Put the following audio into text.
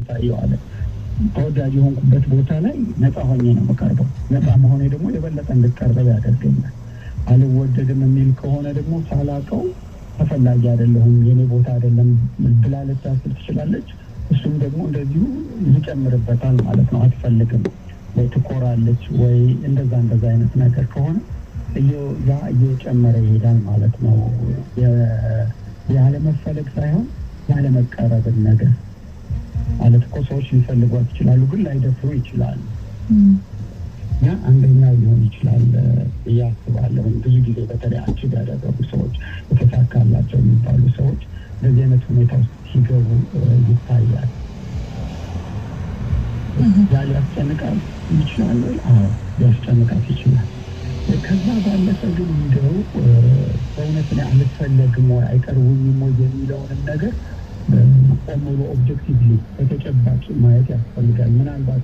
ታየዋለ ተወዳጅ የሆንኩበት ቦታ ላይ ነፃ ሆኜ ነው መቀርበው ነፃ መሆኔ ደግሞ የበለጠ እንድቀርበው ያደርገኛል አልወደድም የሚል ከሆነ ደግሞ ሳላቀው ተፈላጊ አይደለሁም የኔ ቦታ አይደለም ብላ ልታስብ ትችላለች እሱም ደግሞ እንደዚሁ ይጨምርበታል ማለት ነው አትፈልግም ወይ ትኮራለች ወይ እንደዛ አይነት ነገር ከሆነ ያ እየጨመረ ይሄዳል ማለት ነው ያለ መፈለግ ሳይሆን ያለ መቀረብ ነገር ማለት እኮ ሰዎች ሊፈልጓት ይችላሉ ግን ላይደፍሩ ይችላሉ ያ አንደኛው ሊሆን ይችላል ያስባለሁ ብዙ ጊዜ በተለይ አንቺ ጋር ያደረጉ ሰዎች የተሳካላቸው የሚባሉ ሰዎች በዚህ አይነት ሁኔታ ውስጥ ሲገቡ ይታያል ያለ ያስጨንቃል ይችላል አዎ ያስጨንቃት ይችላል ከዛ ባለፈ ግን እንደው በእውነት ላይ አልፈለግም ወይ አይቀርቡኝም ወይ የሚለውን ነገር ቆሞ ኦብጀክቲቭሊ በተጨባጭ ማየት ያስፈልጋል ምናልባት